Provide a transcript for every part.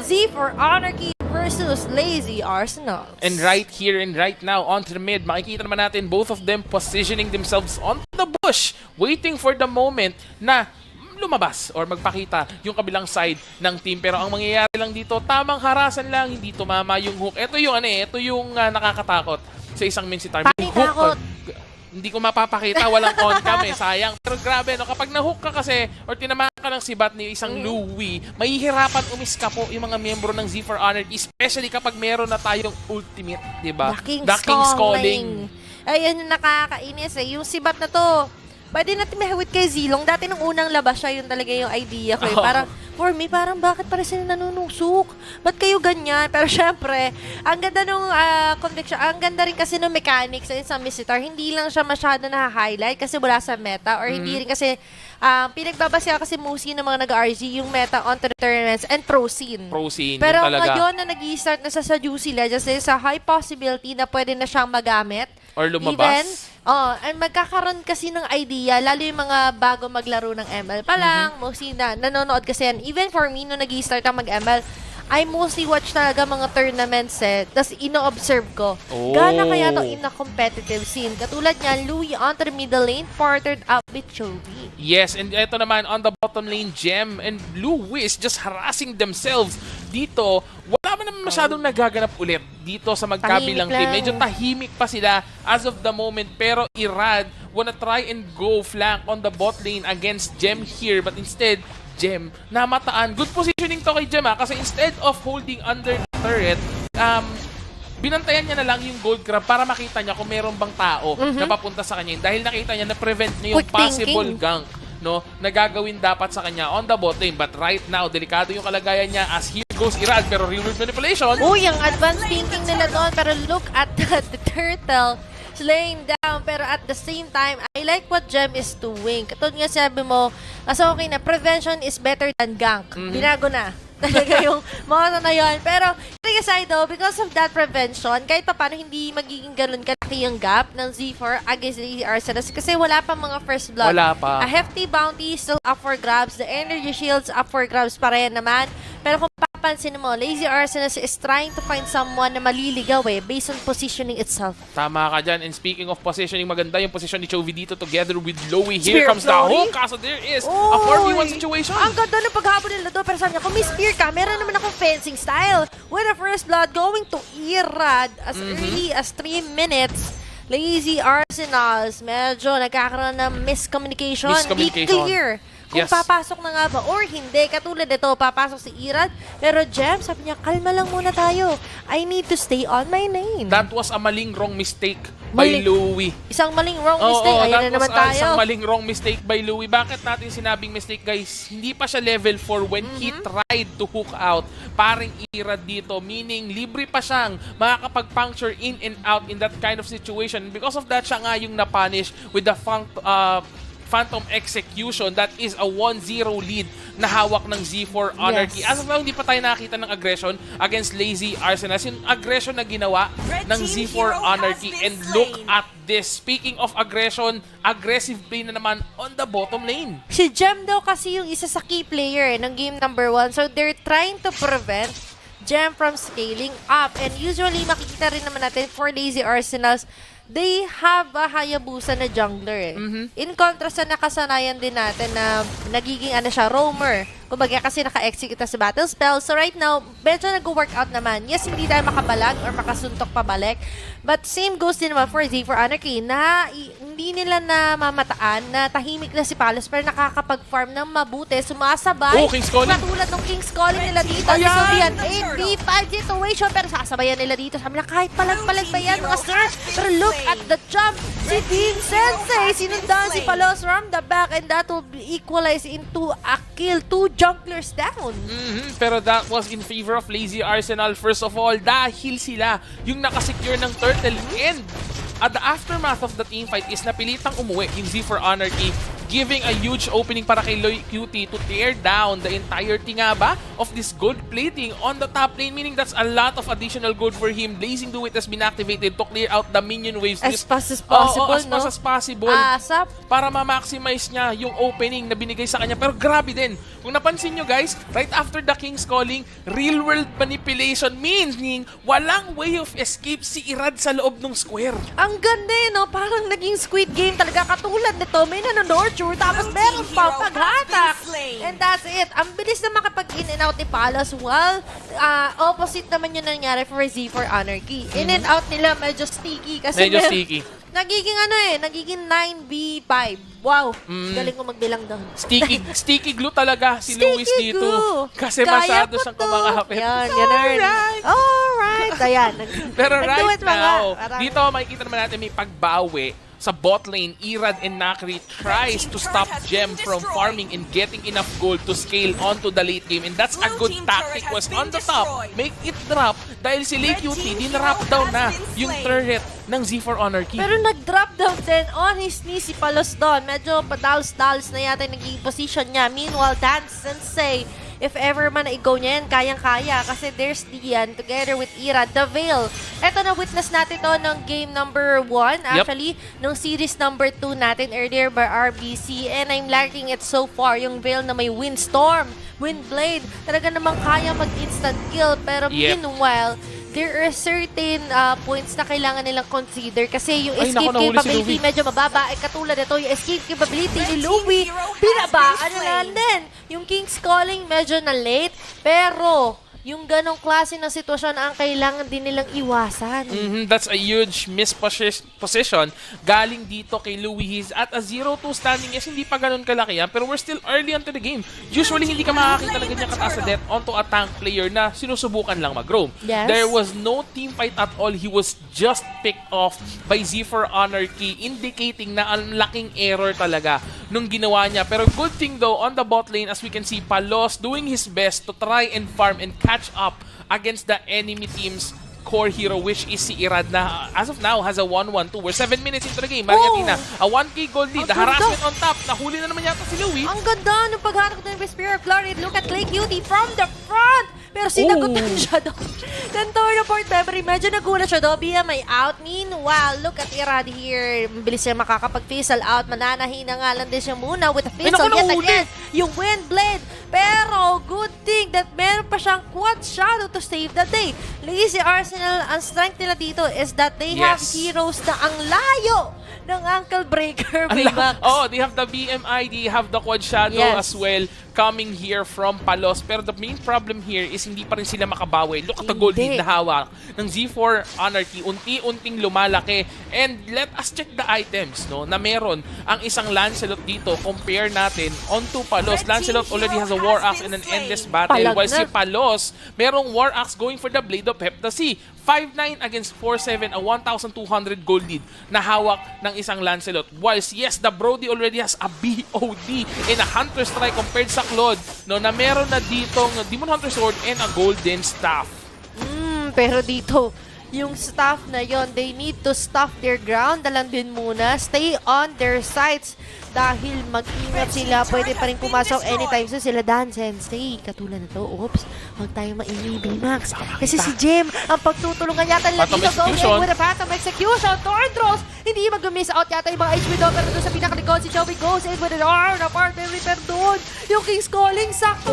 Z for Anarchy versus Lazy Arsenal. And right here and right now, onto the mid, makikita naman natin both of them positioning themselves onto the bush, waiting for the moment na lumabas or magpakita yung kabilang side ng team. Pero ang mangyayari lang dito, tamang harasan lang, hindi tumama yung hook. Ito yung ito yung nakakatakot sa isang main si Tarm. Yung hook, hindi ko mapapakita, walang on cam sayang. Pero grabe, no, kapag na-hook ka kasi or tinamaan ka ng sibat ni isang Louie, mahihirapan umiska po yung mga miyembro ng Z for Anarchy, especially kapag meron na tayong ultimate, di ba? The King's Calling. Ayun yung nakakainis Yung sibat na to, pwede natin mahawit kay Zilong. Dati nung unang labas siya, yun talaga yung idea ko. Parang, for me, parang bakit para sila nanunusok? Ba't kayo ganyan? Pero syempre, ang ganda nung conviction, ang ganda rin kasi nung mechanics sa isang Misitar. Hindi lang siya masyado na-highlight kasi wala sa meta or hindi rin kasi pinagbabasya kasi mostly ng mga nag-RG yung meta onto the tournaments and pro scene. Pro scene, pero talaga. ngayon na nag-i-start na sa Juicy Legends, there's a high possibility na pwede na siyang magamit. Or lumabas. And magkakaroon kasi ng idea, lalo yung mga bago maglaro ng ML pa lang, mostly na nanonood kasi yan. Even for me, nung nag-i-start ang mag-ML, I mostly watch talaga mga tournaments tapos ino-observe ko. Gana kaya to in a competitive scene. Katulad niyan, Louie onto the middle lane, partnered up with Chovy. Yes, and ito naman on the bottom lane, Gem and Louie is just harassing themselves. Dito, wala man naman masyadong nagaganap ulit dito sa magkabilang team. Medyo tahimik pa sila as of the moment. Pero Irad wanna try and go flank on the bot lane against Gem here. But instead, Gem, namataan. Good positioning to kay Gem kasi instead of holding under the turret, binantayan niya na lang yung gold grab para makita niya kung meron bang tao na papunta sa kanya. Dahil nakita niya na prevent niya yung possible gank, no, na gagawin dapat sa kanya on the bot lane. But right now, delikado yung kalagayan niya as here goes Irad, pero real-world manipulation. Uy, ang advanced thinking nila doon, pero look at the turtle laying down, pero at the same time, I like what Gem is doing. Katulad nga sabi mo, okay na, prevention is better than gank. Binago na. Talaga yung motto na yun. Pero, aside though, because of that prevention, kahit pa paano hindi magiging ganun kalaki yung gap ng Z4 against the Arsenal kasi wala pa mga first blood. Wala pa. A hefty bounty still up for grabs. The energy shields up for grabs para yan naman. Pero kung papansin mo, Lazy Arsenal is trying to find someone na maliligaw based on positioning itself. Tama ka dyan. And speaking of positioning, maganda yung position ni Chovy dito together with Louie. Here comes the hook. Kaso there is a 4v1 situation. Ang ganda ng paghabol nila doon. Pero sabi niya, kung may spear ka, meron naman akong fencing style. With the first blood going to Irad as early as 3 minutes. Lazy Arsenals, medyo nagkakaroon ng miscommunication. Di clear kung papasok na nga ba or hindi. Katulad ito, papasok si Irad. Pero Gem, sabi niya, kalma lang muna tayo. I need to stay on my lane. That was a maling wrong mistake by Louie. Isang maling wrong mistake. Ayan na naman tayo. Isang maling wrong mistake by Louie. Bakit natin sinabing mistake, guys? Hindi pa siya level 4 when he tried to hook out. Paring Irad dito. Meaning, libre pa siyang makakapag-puncture in and out in that kind of situation. Because of that, siya nga yung napunish with the Phantom Execution. That is a 1-0 lead na hawak ng Z4 Anarchy. As of now, hindi pa tayo nakita ng aggression against Lazy Arsenal. Yung aggression na ginawa ng Z4 Anarchy. And look at this. Speaking of aggression, aggressive play na naman on the bottom lane. Si Gem daw kasi yung isa sa key player ng game number 1. So they're trying to prevent Gem from scaling up. And usually, makikita rin naman natin for Lazy Arsenals, they have a Hayabusa na jungler In contrast sa nakasanayan din natin na nagiging siya, roamer. Kumbaga kasi naka-execute sa battle spell. So right now, medyo nag-workout naman. Yes, hindi tayo makabalag or makasuntok pabalik. But same goes din naman for Z4 Anarchy na hindi nila na mamataan na tahimik na si Palos pero nakakapag-farm ng mabuti, sumasabay. King's Calling. Katulad ng King's Calling nila dito. This will be an 8v5 situation pero sasabayan nila dito. Sabi na kahit palag-palag ba yan mga sir? Pero look at the jump. Si Dean Sensei sinundan si Palos from the back and that will equalize into a kill. 2 junglers down. Pero that was in favor of Lazy Arsenal first of all dahil sila yung nakasecure ng turtle and at the aftermath of the team fight is napilitang umuwi yung Z4 Anarchy giving a huge opening para kay Loy Cutie to tear down the entirety nga ba of this gold plating on the top lane, meaning that's a lot of additional gold for him. Blazing Do It has been activated to clear out the minion waves. As fast as possible, as fast as possible. Asap. Para ma-maximize niya yung opening na binigay sa kanya. Pero grabe din. Kung napansin nyo guys, right after the King's Calling, real world manipulation meaning walang way of escape si Irad sa loob ng square. Ang ganda no? Parang naging Squid Game talaga. Katulad nito, may nano-nurture, tapos meron pa paghatak. And that's it. Ang bilis na makapag-in and out ni Palos, while opposite naman yung nangyari for Z4 Anarchy. In and out nila medyo sticky. Kasi Medyo sticky. Nagiging nagiging 9v5. Wow, galing ko magbilang doon. Sticky glue talaga si Luis Sticky dito. glue. Kasi Kaya masyado ko siyang to. kumakapit. Yan, ganun. Alright. Ayan. Pero Nag-do right it pa nga. now, Parang- dito makikita naman natin may pagbawi sa bot lane. Irad and Nakri tries to stop Gem from farming and getting enough gold to scale onto the late game. And that's a good tactic. Was on the top, make it drop dahil si Lake Cutie din-drop down na yung turret ng Z4 Anarchy. Pero nag-drop down din on his knee si Palos doon. Medyo padalos-dalos na yata yung naging position niya. Meanwhile, Dance Sensei, if ever man na i-go niya yan, kayang-kaya. Kasi there's Dian together with Ira, the Veil. Eto na, witness natin to ng game number 1. Actually, nung series number 2 natin earlier by RBC. And I'm liking it so far. Yung Veil na may Windstorm, Windblade. Talaga namang kaya mag-instant kill. Pero meanwhile, there are certain points na kailangan nilang consider kasi yung escape capability medyo mababa. Katulad nito, yung escape capability ni Louie, pinabaan na lang din. Yung King's Calling medyo na late, pero yung ganong klase ng sitwasyon ang kailangan din nilang iwasan. That's a huge misposition galing dito kay Louis. He's at a 0-2 standing. Yes, hindi pa ganun kalaki yan, pero we're still early onto the game. Usually, hindi ka makakita na ganyan kataas na death onto a tank player na sinusubukan lang mag-roam. Yes. There was no team fight at all. He was just picked off by Z4 Anarchy, indicating na ang laking error talaga nung ginawa niya. Pero good thing though, on the bot lane, as we can see, Palos doing his best to try and farm and catch up against the enemy team's core hero, which is si Irad na as of now has a 1-1-2. We're 7 minutes into the game. Mariatina, a 1k gold lead. The harassment on top. Nahuli na naman yata si Louie. Ang ganda ng pagharap ng Spear of Glory. Look at Clay Cutie from the front. Pero sinagutan siya doon. Then turn port memory, medyo nagulat siya doon. BMI out. Meanwhile, look at Irad here. Mabilis siya makakapag-fizzle out. Mananahina nga lang din siya muna with a fizzle yet again. Yung Windblade. Pero good thing that meron pa siyang quad shadow to save the day. Lazy Arsenal, ang strength nila dito is that they have heroes na ang layo ng ankle breaker. They have the BMI, they have the quad shadow as well coming here from Palos. Pero the main problem here is hindi pa rin sila makabawi. Look at the gold lead na hawak ng Z4 Anarchy. Unti-unting lumalaki. And let us check the items na meron ang isang Lancelot dito. Compare natin onto Palos. Lancelot already has a War Axe and an Endless Battle. While si Palos, merong War Axe going for the Blade of Heptasy. 5-9 against 4-7, a 1,200 gold lead na hawak ng isang Lancelot. Whilst, yes, the Brody already has a BOD and a Hunter Strike compared sa Claude, na meron na ditong Demon Hunter Sword and a Golden Staff. Pero dito, yung staff na yon, they need to stop their ground na lang din muna. Stay on their sides. Dahil mag-ingat sila, pwede pa rin pumasok anytime. So sila Dan Sensei, katulad na to. Oops, huwag tayo maingay, B-Max. Kasi si Jem, ang pagtutulungan yata nila dito. Going with a Phantom Execution. Torndros, hindi mag-miss out yata yung mga HP doon. Pero doon sa pinakalikod, si Joey goes in with an R. Na partner repair doon. Yung King's Calling, sakto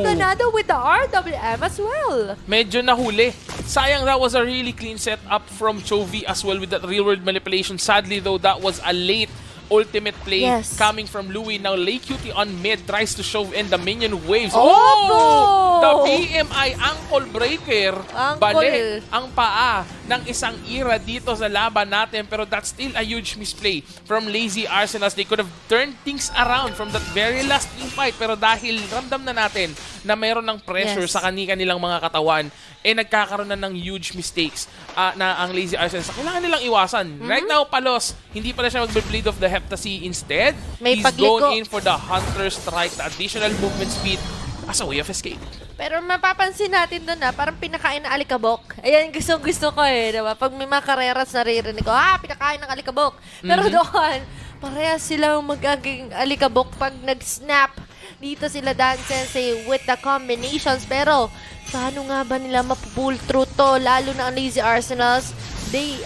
ganado with the RWM as well. Medyo nahuli. Sayang, that was a really clean setup from Chovy as well with that real-world manipulation. Sadly though, that was a late ultimate play coming from Louie. Now Lake Cutie on mid tries to shove in the minion waves. The BMI ankle breaker. Bali ang paa ng isang Ira dito sa laban natin. Pero that's still a huge misplay from Lazy Arsenals. They could have turned things around from that very last team fight. Pero dahil ramdam na natin na meron ng pressure sa kanilang mga katawan, nagkakaroon na ng huge mistakes na ang Lazy Arsenals. Kailangan nilang iwasan. Right now, Palos, hindi pala siya mag-bleed of the Heptasy. Instead, he's going in for the Hunter Strike, the additional movement speed as a way of escape. Pero mapapansin natin doon parang pinakain na alikabok. Ayan, gusto ko diba? Pag may mga kareras naririnig ko, pinakain ng alikabok. Pero doon, Parehas silang magaging alikabok pag nag-snap. Dito sila Dan Sensei with the combinations. Pero, paano nga ba nila mapupull through to? Lalo na ang Lazy Arsenals. They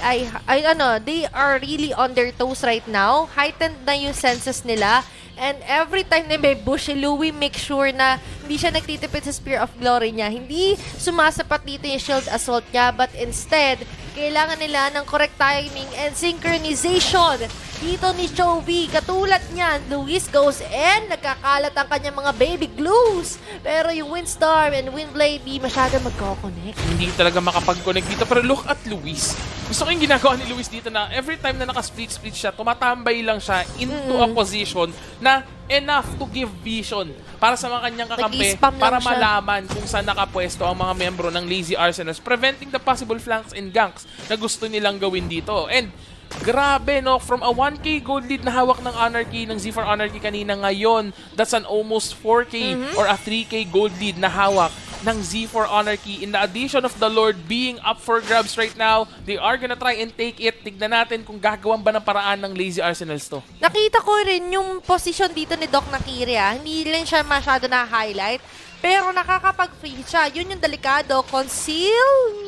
are really on their toes right now. Heightened na yung senses nila. And every time na may bush si Louie, make sure na hindi siya nagtitipid sa Spear of Glory niya. Hindi sumasapat dito yung Shield Assault niya, but instead, kailangan nila ng correct timing and synchronization dito ni Chovy. Katulad niyan, Luis goes in, nagkakalat ang kanyang mga baby glues. Pero yung Windstorm and Windblade, di masyado magkoconnect. Hindi talaga makapag-connect dito. Pero look at Luis. Gusto ko yung ginagawa ni Luis dito na every time na naka-split-split siya, tumatambay lang siya into a position na enough to give vision para sa mga kanyang kakampi, para malaman kung saan nakapwesto ang mga membro ng Lazy Arsenals, preventing the possible flanks and ganks na gusto nilang gawin dito. And grabe, no? From a 1K gold lead na hawak ng Anarchy, ng Z4 Anarchy kanina, ngayon, that's an almost 4K or a 3K gold lead na hawak ng Z4 Anarchy. In the addition of the Lord being up for grabs right now, they are gonna try and take it. Tignan natin kung gagawan ba ng paraan ng Lazy Arsenals to. Nakita ko rin yung position dito ni Doc Nakiri. Hindi rin siya masyado na-highlight. Pero nakakapag-free siya. Yun yung delikado. Conceal?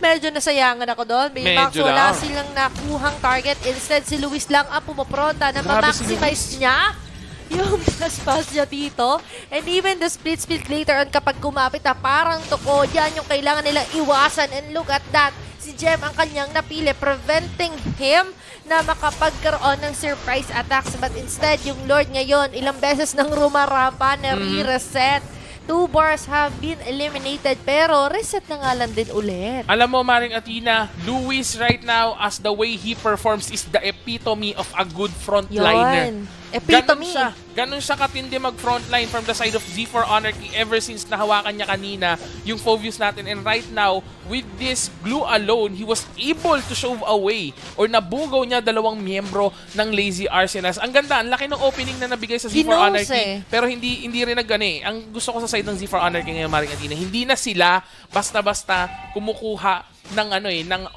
Medyo nasayangan ako doon. Baymax, wala silang nakuhang target. Instead, si Luis lang ang pumapronta na ma-maximize niya yung plus niya dito. And even the split later on kapag kumapit na parang tuko, yan yung kailangan nilang iwasan. And look at that. Si Jem ang kanyang napili, preventing him na makapagkaroon ng surprise attacks. But instead, yung Lord ngayon, ilang beses nang rumarapa na re-reset. 2 bars have been eliminated, pero reset na nga lang din ulit. Alam mo, Maring Athena, Luis right now, as the way he performs, is the epitome of a good frontliner. Epitome. Ganun siya katindi mag-frontline from the side of Z4 Anarchy ever since nahawakan niya kanina yung Phobius natin. And right now, with this glue alone, he was able to shove away or nabugaw niya dalawang miyembro ng Lazy Arsenals. Ang ganda, ang laki ng opening na nabigay sa Z4 Anarchy. Pero hindi rin nag-gani. Ang gusto ko sa side ng Z4 Anarchy ngayon, Maring Athena, hindi na sila basta-basta kumukuha ng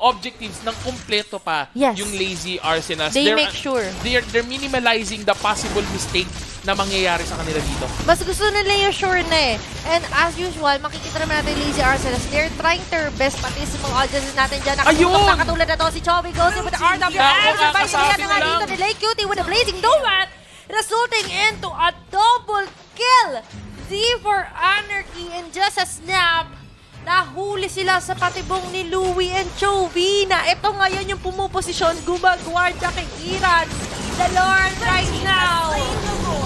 objectives ng kumpleto pa yung Lazy Arsenals. They make sure. They're minimalizing the possible mistake na mangyayari sa kanila dito. Mas gusto nila yung sure na eh. And as usual, makikita naman natin Lazy Arsenals. They're trying their best, pati sa mga audiences natin dyan. Nakatutok na katulad na to. Si Chovy goes in with the RW. Survive na nga dito ni Lake Cutie with a blazing donut, resulting into a double kill. Z4 Anarchy in just a snap. Nahuli sila sa patibong ni Louie and Chovy na ito ngayon yung pumuposisyon, gumagwardya kay Iran. The Lord right now,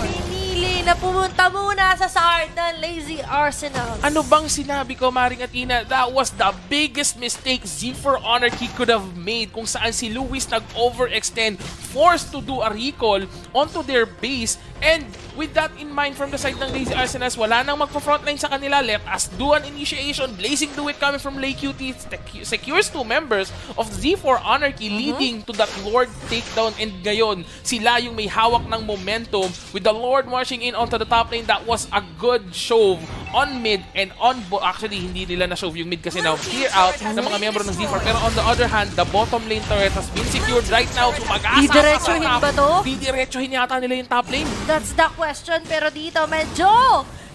pinili na pumunta muna sa side ng Lazy Arsenals. Ano bang sinabi ko, Maring Athena? That was the biggest mistake Z4 Anarchy could have made, kung saan si Luis nag-overextend, forced to do a recall onto their base. And with that in mind, from the side ng Lazy Arsenals, wala nang magpa-frontline sa kanila. Let us do an initiation. Blazing Do It coming from Lake QT secures 2 members of Z4 Anarchy, leading to that Lord takedown. And ngayon, sila yung may hawak ng momentum with the Lord marching in onto the top lane. That was a good shove on mid and on actually, hindi nila na-shove yung mid kasi now clear out ng mga membro ng Z4. Pero on the other hand, the bottom lane turret has been secured right now. So mag-asa Didiretsuhin ba to? Didiretsuhin yata nila yung top lane. That's the question, pero dito medyo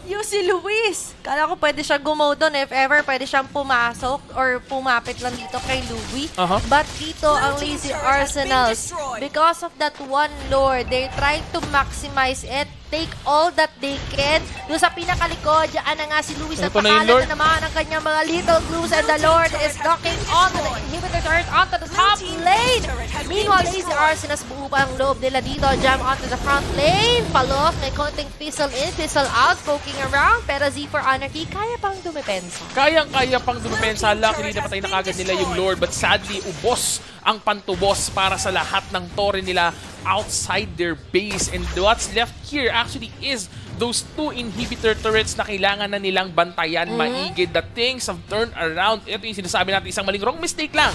yung si Luis. Kala ko pwede siya gumaw doon if ever pwede siyang pumasok or pumapit lang dito kay Louie. But dito ang Lazy Arsenals, because of that one Lord, they're trying to maximize it, take all that they can. Doon sa pinakalikod, dyan na nga si Luis at pakalat na naman ang kanyang mga little clues, and the Lord is knocking on the inhibitor turret onto the top lane. Meanwhile, Lazy Arsenals, buo pa ang loob nila dito. Jam onto the front lane. Palos, may konting pistol in, pistol out, poking around. Pero Z4 Anarchy, kaya pang dumepensa. Kayang-kaya pang dumepensa. Luckily, napatay na kagad nila yung Lord. But sadly, ubos ang pantubos para sa lahat ng tore nila outside their base. And what's left here actually is those 2 inhibitor turrets na kailangan na nilang bantayan maigid. The things have turned around. Ito yung sinasabi natin, isang maling wrong mistake lang,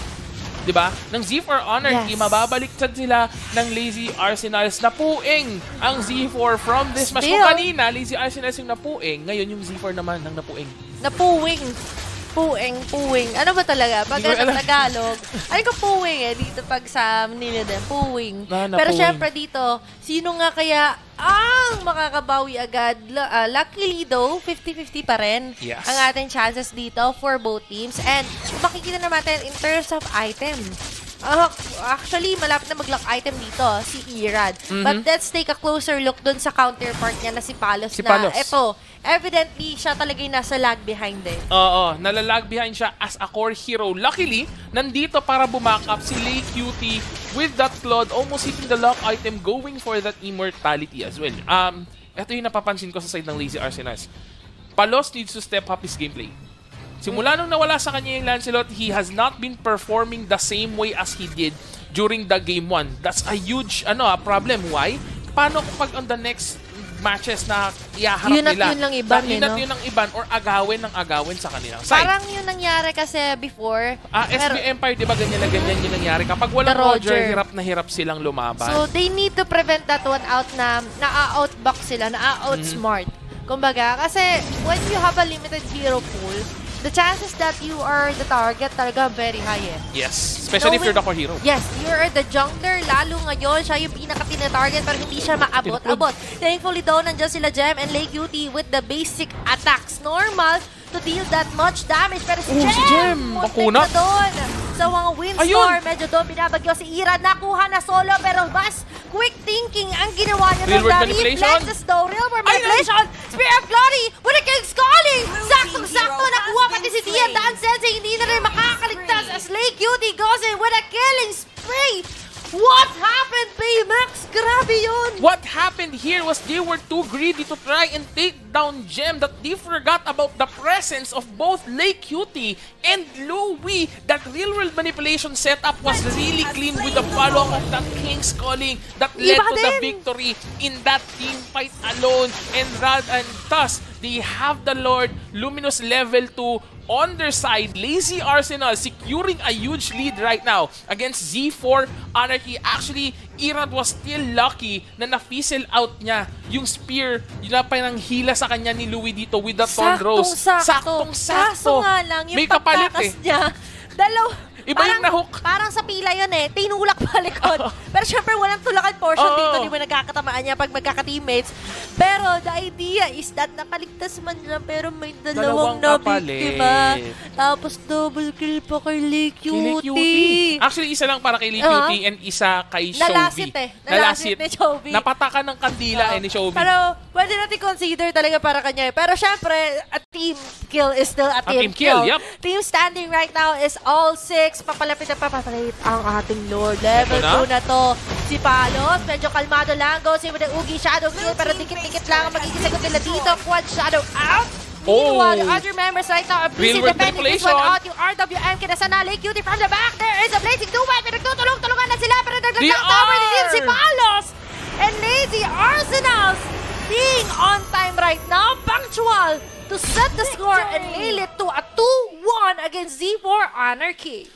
diba? Ng Z4 Anarchy, mababaliktad sila ng Lazy Arsenals. Napuing ang Z4 from this match. Kung kanina, Lazy Arsenals yung napuing, ngayon yung Z4 naman ang napuing. Napuwing. Puwing. Ano ba talaga? Pag Hindi ko sa alam. Tagalog, ano ko puwing eh. Dito pag sa Manila din, puwing. Na Pero puwing. syempre dito, sino nga kaya ang makakabawi agad? Luckily though, 50-50 pa rin Yes. ang ating chances dito for both teams. And makikita naman natin in terms of item. Actually, malapit na mag-lock item dito, si Irad. But let's take a closer look dun sa counterpart niya na si Palos. Si na Palos. eto, evidently, siya talaga yung nasa lag behind eh. Oo, nalalag behind siya as a core hero. Luckily, nandito para bumakap si Lay Cutie with that Claude, almost hitting the lock item, going for that immortality as well. Ito yung napapansin ko sa side ng Lazy Arsenals. Palos needs to step up his gameplay. Simula nung nawala sa kanya yung Lancelot, he has not been performing the same way as he did during the game 1. That's a huge problem. Why? Paano kapag on the next matches na iaharap Yun at nila? yun lang iban, Yun at no? yun ang iban or agawin ng agawin sa kanilang side. Parang yun nangyari kasi before. SB Empire, di ba ganyan na ganyan yung nangyari? Kapag walang The Roger. Roger, hirap na hirap silang lumaban. So, they need to prevent that one out na na-outbox sila, na-outsmart. Kumbaga, kasi when you have a limited hero pool, the chances that you are the target talaga very high eh. Yes, especially if you're the core hero. Yes, you are the jungler. Lalo ngayon, siya yung pinaka-tina-target pero hindi siya maabot-abot. Thankfully though, nandiyan sila Gem and Lay Cutie with the basic attacks. Normal to deal that much damage. Pero si Gem, muntik bakuna. na doon. Sa mga Windstorm, medyo doon binabagyo si Ira. Nakuha na solo pero mas quick thinking ang ginawa niya Real doon. world The manipulation. reflexes though. Real world manipulation. Spear of Glory with a King's Calling. Saktong-sakto nakuha pati si Tia Dan Sensei. Hindi na rin makakaligtas as Lay Cutie goes in with a killing spree. What happened, Baymax? Grabe yun. What happened here was they were too greedy to try and take down Gem that they forgot about the presence of both Lay Cutie and Louie. That real-world manipulation setup was really clean with the follow-up of that King's Calling that led Iba to the din. victory in that team fight alone. And thus, they have the Lord, Luminous level 2, on their side. Lazy Arsenal securing a huge lead right now against Z4 Anarchy. Actually, Irad was still lucky na na-fizzle out niya yung spear. Yun na pa ng hila sa kanya ni Louie dito with the Thornrose. Saktong-sakto. Kaso nga lang, yung May kapalit pagtakas niya, Iba yung nahook. Parang sa pila yun eh. Tinulak pa likod. Pero syempre, walang tulakan portion dito. Di ba nagkakatamaan niya pag magkaka-teammates. Pero the idea is that nakaligtas man lang pero may dalawang nabiktima. Tapos double kill pa kay Lay Cutie. Actually, isa lang para kay Lay Cutie and isa kay Chovy. Nalasit eh. Nalasit ni Chovy. Napatakan ng kandila ni Chovy. Pero pwede natin consider talaga para kanya. Pero syempre, a team kill is still a team kill. Yep. Team standing right now is all 6. Papalapit na papapalit ang ating Lord. Level 2 na to. Si Palos, medyo kalmado lang. Goes in with the Oogie Shadow kill. Pero dikit-dikit lang ang magiging sagot nila dito. Quad Shadow out. Meanwhile, the other members right now are busy Real-world defending this manipulation. one out. Yung RWM kinasana. Lay Cutie from the back. There is a blazing duet. Pinagtutulong-tulungan na sila. Pero naglag-down tower din si Palos. And Lazy Arsenals being on time right now. Punctual to set the score and nail it to a 2-1 against Z4 Anarchy.